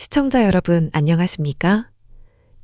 시청자 여러분, 안녕하십니까?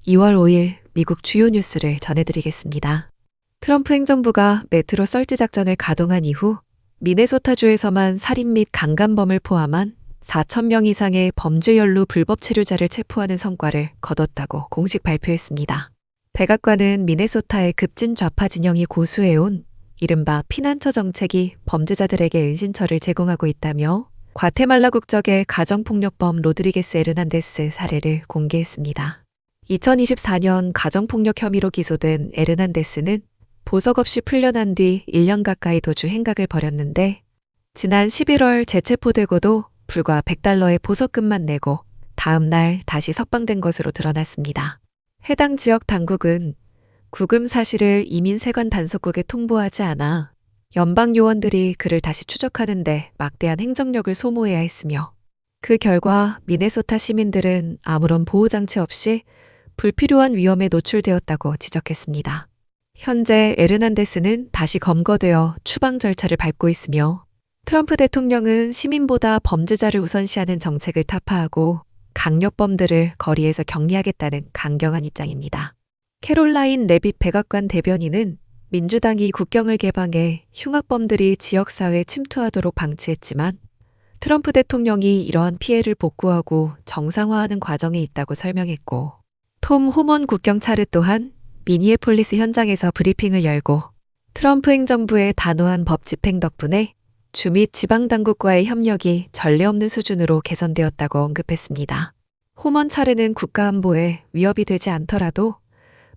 2월 5일 미국 주요 뉴스를 전해드리겠습니다. 트럼프 행정부가 메트로 설치 작전을 가동한 이후 미네소타주에서만 살인 및 강간범을 포함한 4,000명 이상의 범죄 연루 불법 체류자를 체포하는 성과를 거뒀다고 공식 발표했습니다. 백악관은 미네소타의 급진 좌파 진영이 고수해온 이른바 피난처 정책이 범죄자들에게 은신처를 제공하고 있다며 과테말라 국적의 가정폭력범 로드리게스 에르난데스 사례를 공개했습니다. 2024년 가정폭력 혐의로 기소된 에르난데스는 보석 없이 풀려난 뒤 1년 가까이 도주 행각을 벌였는데 지난 11월 재체포되고도 불과 $100의 보석금만 내고 다음 날 다시 석방된 것으로 드러났습니다. 해당 지역 당국은 구금 사실을 이민세관 단속국에 통보하지 않아 연방 요원들이 그를 다시 추적하는 데 막대한 행정력을 소모해야 했으며 그 결과 미네소타 시민들은 아무런 보호장치 없이 불필요한 위험에 노출되었다고 지적했습니다. 현재 에르난데스는 다시 검거되어 추방 절차를 밟고 있으며 트럼프 대통령은 시민보다 범죄자를 우선시하는 정책을 타파하고 강력범들을 거리에서 격리하겠다는 강경한 입장입니다. 캐롤라인 레빗 백악관 대변인은 민주당이 국경을 개방해 흉악범들이 지역사회에 침투하도록 방치했지만 트럼프 대통령이 이러한 피해를 복구하고 정상화하는 과정에 있다고 설명했고 톰 호먼 국경차르 또한 미니애폴리스 현장에서 브리핑을 열고 트럼프 행정부의 단호한 법 집행 덕분에 주 및 지방당국과의 협력이 전례 없는 수준으로 개선되었다고 언급했습니다. 호먼 차르는 국가안보에 위협이 되지 않더라도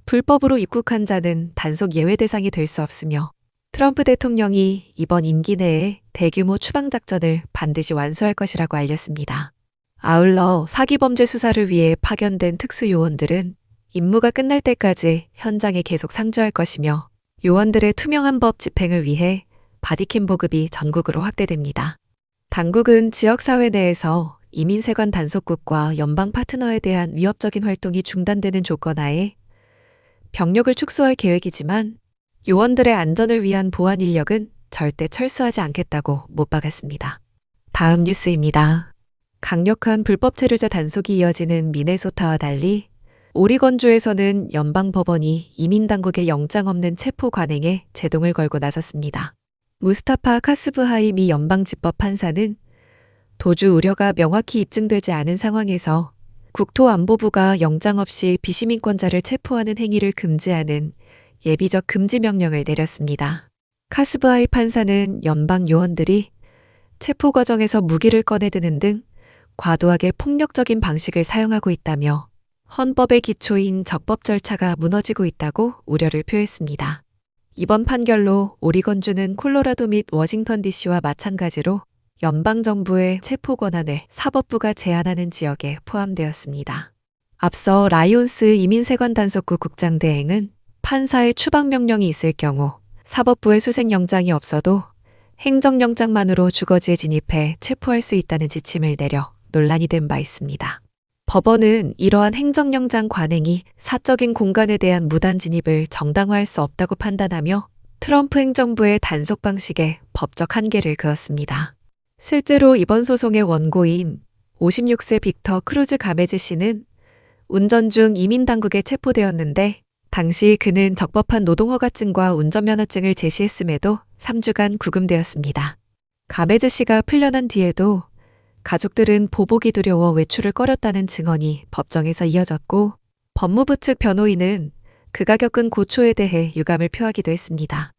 불법으로 입국한 자는 단속 예외 대상이 될 수 없으며 트럼프 대통령이 이번 임기 내에 대규모 추방작전을 반드시 완수할 것이라고 알렸습니다. 아울러 사기범죄 수사를 위해 파견된 특수요원들은 임무가 끝날 때까지 현장에 계속 상주할 것이며 요원들의 투명한 법 집행을 위해 바디캠 보급이 전국으로 확대됩니다. 당국은 지역사회 내에서 이민세관 단속국과 연방 파트너에 대한 위협적인 활동이 중단되는 조건 하에 병력을 축소할 계획이지만 요원들의 안전을 위한 보안 인력은 절대 철수하지 않겠다고 못 박았습니다. 다음 뉴스입니다. 강력한 불법 체류자 단속이 이어지는 미네소타와 달리 오리건주에서는 연방법원이 이민당국의 영장 없는 체포 관행에 제동을 걸고 나섰습니다. 무스타파 카스브하이 미 연방지법 판사는 도주 우려가 명확히 입증되지 않은 상황에서 국토안보부가 영장 없이 비시민권자를 체포하는 행위를 금지하는 예비적 금지 명령을 내렸습니다. 카스브하이 판사는 연방 요원들이 체포 과정에서 무기를 꺼내드는 등 과도하게 폭력적인 방식을 사용하고 있다며 헌법의 기초인 적법 절차가 무너지고 있다고 우려를 표했습니다. 이번 판결로 오리건주는 콜로라도 및 워싱턴 DC와 마찬가지로 연방정부의 체포 권한을 사법부가 제한하는 지역에 포함되었습니다. 앞서 라이온스 이민세관 단속국 국장 대행은 판사의 추방명령이 있을 경우 사법부의 수색영장이 없어도 행정영장만으로 주거지에 진입해 체포할 수 있다는 지침을 내려 논란이 된 바 있습니다. 법원은 이러한 행정영장 관행이 사적인 공간에 대한 무단 진입을 정당화할 수 없다고 판단하며 트럼프 행정부의 단속 방식에 법적 한계를 그었습니다. 실제로 이번 소송의 원고인 56세 빅터 크루즈 가메즈 씨는 운전 중 이민당국에 체포되었는데 당시 그는 적법한 노동허가증과 운전면허증을 제시했음에도 3주간 구금되었습니다. 가메즈 씨가 풀려난 뒤에도 가족들은 보복이 두려워 외출을 꺼렸다는 증언이 법정에서 이어졌고 법무부 측 변호인은 그가 겪은 고초에 대해 유감을 표하기도 했습니다.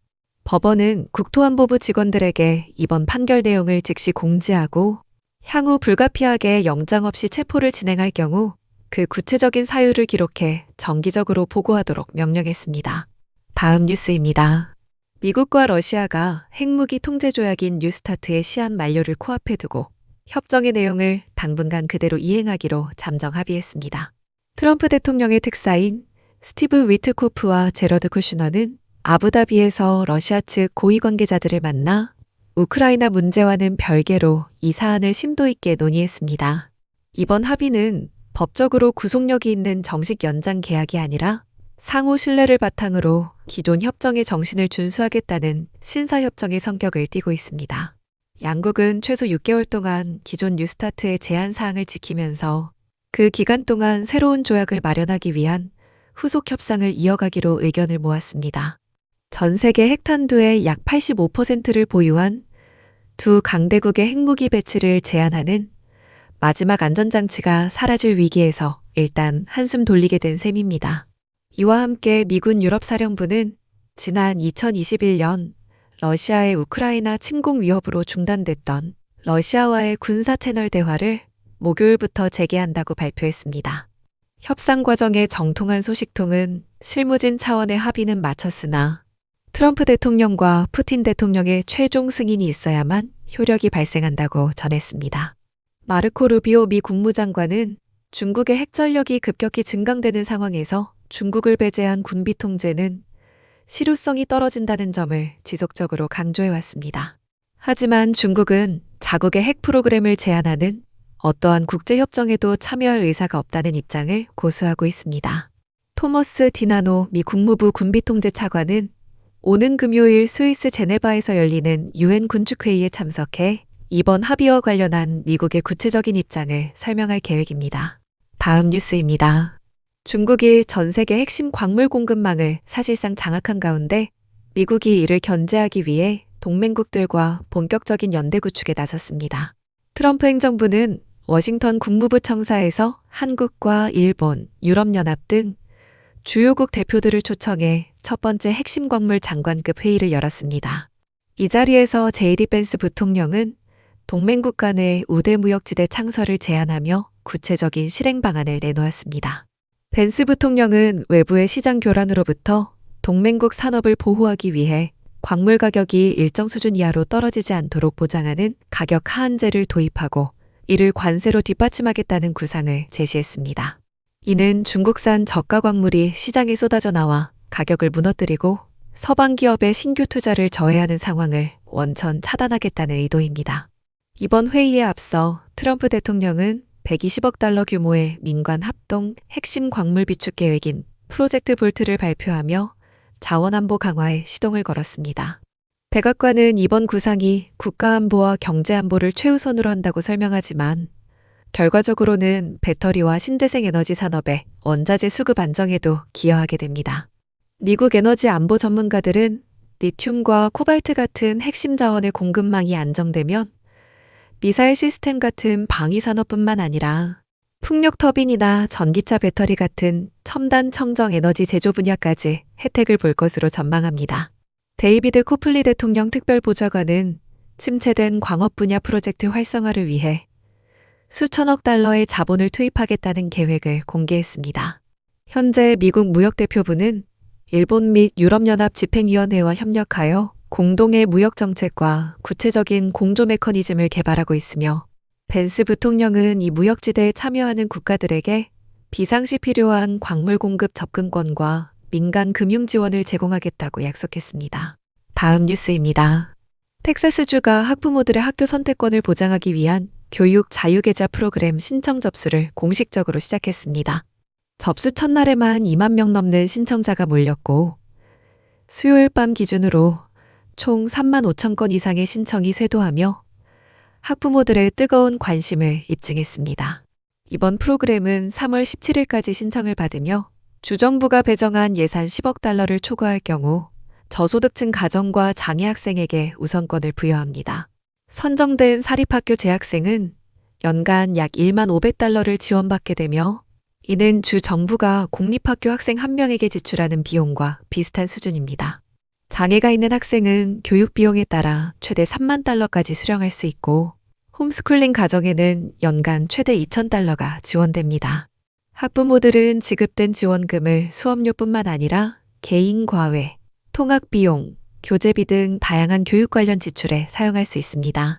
법원은 국토안보부 직원들에게 이번 판결 내용을 즉시 공지하고 향후 불가피하게 영장 없이 체포를 진행할 경우 그 구체적인 사유를 기록해 정기적으로 보고하도록 명령했습니다. 다음 뉴스입니다. 미국과 러시아가 핵무기 통제 조약인 뉴스타트의 시한 만료를 코앞에 두고 협정의 내용을 당분간 그대로 이행하기로 잠정 합의했습니다. 트럼프 대통령의 특사인 스티브 위트코프와 제러드 쿠슈너는 아부다비에서 러시아 측 고위 관계자들을 만나 우크라이나 문제와는 별개로 이 사안을 심도 있게 논의했습니다. 이번 합의는 법적으로 구속력이 있는 정식 연장 계약이 아니라 상호 신뢰를 바탕으로 기존 협정의 정신을 준수하겠다는 신사협정의 성격을 띠고 있습니다. 양국은 최소 6개월 동안 기존 뉴스타트의 제한 사항을 지키면서 그 기간 동안 새로운 조약을 마련하기 위한 후속 협상을 이어가기로 의견을 모았습니다. 전 세계 핵탄두의 약 85%를 보유한 두 강대국의 핵무기 배치를 제한하는 마지막 안전장치가 사라질 위기에서 일단 한숨 돌리게 된 셈입니다. 이와 함께 미군 유럽사령부는 지난 2021년 러시아의 우크라이나 침공 위협으로 중단됐던 러시아와의 군사 채널 대화를 목요일부터 재개한다고 발표했습니다. 협상 과정의 정통한 소식통은 실무진 차원의 합의는 마쳤으나 트럼프 대통령과 푸틴 대통령의 최종 승인이 있어야만 효력이 발생한다고 전했습니다. 마르코 루비오 미 국무장관은 중국의 핵전력이 급격히 증강되는 상황에서 중국을 배제한 군비 통제는 실효성이 떨어진다는 점을 지속적으로 강조해왔습니다. 하지만 중국은 자국의 핵 프로그램을 제한하는 어떠한 국제협정에도 참여할 의사가 없다는 입장을 고수하고 있습니다. 토머스 디나노 미 국무부 군비통제 차관은 오는 금요일 스위스 제네바에서 열리는 유엔 군축회의에 참석해 이번 합의와 관련한 미국의 구체적인 입장을 설명할 계획입니다. 다음 뉴스입니다. 중국이 전 세계 핵심 광물 공급망을 사실상 장악한 가운데 미국이 이를 견제하기 위해 동맹국들과 본격적인 연대 구축에 나섰습니다. 트럼프 행정부는 워싱턴 국무부 청사에서 한국과 일본, 유럽연합 등 주요국 대표들을 초청해 첫 번째 핵심 광물 장관급 회의를 열었습니다. 이 자리에서 제이디 벤스 부통령은 동맹국 간의 우대 무역지대 창설을 제안하며 구체적인 실행 방안을 내놓았습니다. 벤스 부통령은 외부의 시장 교란으로부터 동맹국 산업을 보호하기 위해 광물 가격이 일정 수준 이하로 떨어지지 않도록 보장하는 가격 하한제를 도입하고 이를 관세로 뒷받침하겠다는 구상을 제시했습니다. 이는 중국산 저가 광물이 시장에 쏟아져 나와 가격을 무너뜨리고 서방 기업의 신규 투자를 저해하는 상황을 원천 차단하겠다는 의도입니다. 이번 회의에 앞서 트럼프 대통령은 120억 달러 규모의 민관 합동 핵심 광물 비축 계획인 프로젝트 볼트를 발표하며 자원안보 강화에 시동을 걸었습니다. 백악관은 이번 구상이 국가안보와 경제안보를 최우선으로 한다고 설명하지만 결과적으로는 배터리와 신재생 에너지 산업의 원자재 수급 안정에도 기여하게 됩니다. 미국 에너지 안보 전문가들은 리튬과 코발트 같은 핵심 자원의 공급망이 안정되면 미사일 시스템 같은 방위 산업뿐만 아니라 풍력 터빈이나 전기차 배터리 같은 첨단 청정 에너지 제조 분야까지 혜택을 볼 것으로 전망합니다. 데이비드 코플리 대통령 특별보좌관은 침체된 광업 분야 프로젝트 활성화를 위해 수천억 달러의 자본을 투입하겠다는 계획을 공개했습니다. 현재 미국 무역대표부는 일본 및 유럽연합 집행위원회와 협력하여 공동의 무역정책과 구체적인 공조 메커니즘을 개발하고 있으며 벤스 부통령은 이 무역지대에 참여하는 국가들에게 비상시 필요한 광물 공급 접근권과 민간 금융 지원을 제공하겠다고 약속했습니다. 다음 뉴스입니다. 텍사스주가 학부모들의 학교 선택권을 보장하기 위한 교육 자유계좌 프로그램 신청 접수를 공식적으로 시작했습니다. 접수 첫날에만 2만 명 넘는 신청자가 몰렸고 수요일 밤 기준으로 총 3만 5천 건 이상의 신청이 쇄도하며 학부모들의 뜨거운 관심을 입증했습니다. 이번 프로그램은 3월 17일까지 신청을 받으며 주정부가 배정한 예산 10억 달러를 초과할 경우 저소득층 가정과 장애 학생에게 우선권을 부여합니다. 선정된 사립학교 재학생은 연간 약 1만 500달러를 지원받게 되며 이는 주 정부가 공립학교 학생 한 명에게 지출하는 비용과 비슷한 수준입니다. 장애가 있는 학생은 교육 비용에 따라 최대 3만 달러까지 수령할 수 있고 홈스쿨링 가정에는 연간 최대 2,000달러가 지원됩니다. 학부모들은 지급된 지원금을 수업료뿐만 아니라 개인 과외, 통학 비용, 교재비 등 다양한 교육 관련 지출에 사용할 수 있습니다.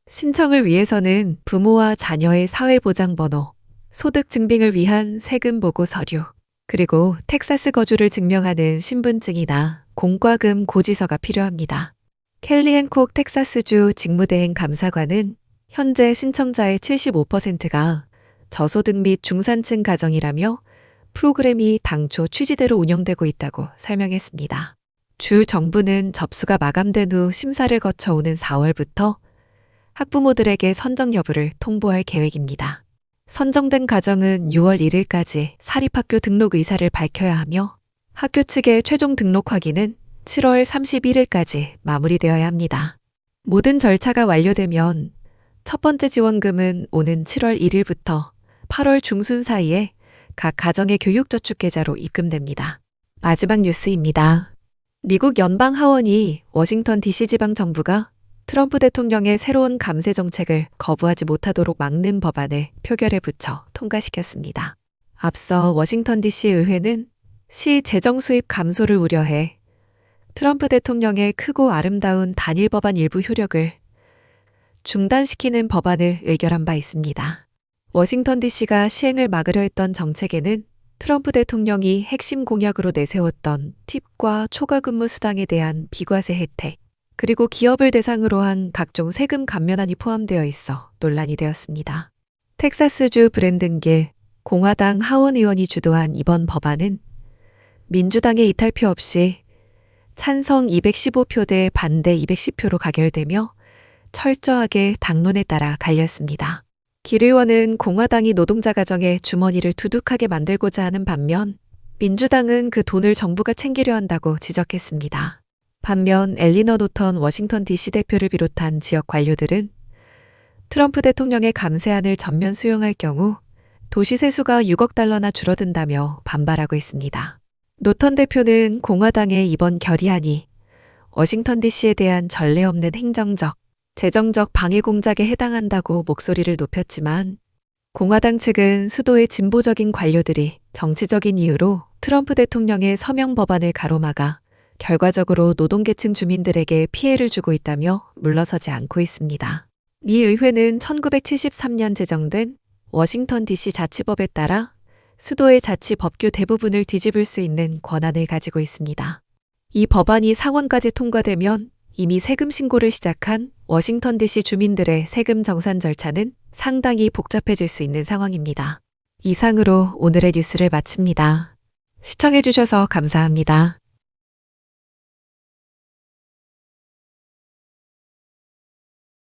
신청을 위해서는 부모와 자녀의 사회보장번호, 소득 증빙을 위한 세금 보고 서류, 그리고 텍사스 거주를 증명하는 신분증이나 공과금 고지서가 필요합니다. 켈리 앤콕 텍사스주 직무대행 감사관은 현재 신청자의 75%가 저소득 및 중산층 가정이라며 프로그램이 당초 취지대로 운영되고 있다고 설명했습니다. 주 정부는 접수가 마감된 후 심사를 거쳐 오는 4월부터 학부모들에게 선정 여부를 통보할 계획입니다. 선정된 가정은 6월 1일까지 사립학교 등록 의사를 밝혀야 하며 학교 측의 최종 등록 확인은 7월 31일까지 마무리되어야 합니다. 모든 절차가 완료되면 첫 번째 지원금은 오는 7월 1일부터 8월 중순 사이에 각 가정의 교육저축계좌로 입금됩니다. 마지막 뉴스입니다. 미국 연방 하원이 워싱턴 DC 지방 정부가 트럼프 대통령의 새로운 감세 정책을 거부하지 못하도록 막는 법안을 표결에 붙여 통과시켰습니다. 앞서 워싱턴 DC 의회는 시 재정 수입 감소를 우려해 트럼프 대통령의 크고 아름다운 단일 법안 일부 효력을 중단시키는 법안을 의결한 바 있습니다. 워싱턴 DC가 시행을 막으려 했던 정책에는 트럼프 대통령이 핵심 공약으로 내세웠던 팁과 초과 근무 수당에 대한 비과세 혜택, 그리고 기업을 대상으로 한 각종 세금 감면안이 포함되어 있어 논란이 되었습니다. 텍사스주 브랜든길 공화당 하원 의원이 주도한 이번 법안은 민주당의 이탈표 없이 찬성 215표 대 반대 210표로 가결되며 철저하게 당론에 따라 갈렸습니다. 길 의원은 공화당이 노동자 가정의 주머니를 두둑하게 만들고자 하는 반면 민주당은 그 돈을 정부가 챙기려 한다고 지적했습니다. 반면 엘리너 노턴 워싱턴 DC 대표를 비롯한 지역 관료들은 트럼프 대통령의 감세안을 전면 수용할 경우 도시 세수가 6억 달러나 줄어든다며 반발하고 있습니다. 노턴 대표는 공화당의 이번 결의안이 워싱턴 DC에 대한 전례 없는 행정적, 재정적 방해 공작에 해당한다고 목소리를 높였지만 공화당 측은 수도의 진보적인 관료들이 정치적인 이유로 트럼프 대통령의 서명 법안을 가로막아 결과적으로 노동계층 주민들에게 피해를 주고 있다며 물러서지 않고 있습니다. 미 의회는 1973년 제정된 워싱턴 DC 자치법에 따라 수도의 자치 법규 대부분을 뒤집을 수 있는 권한을 가지고 있습니다. 이 법안이 상원까지 통과되면 이미 세금 신고를 시작한 워싱턴 DC 주민들의 세금 정산 절차는 상당히 복잡해질 수 있는 상황입니다. 이상으로 오늘의 뉴스를 마칩니다. 시청해주셔서 감사합니다.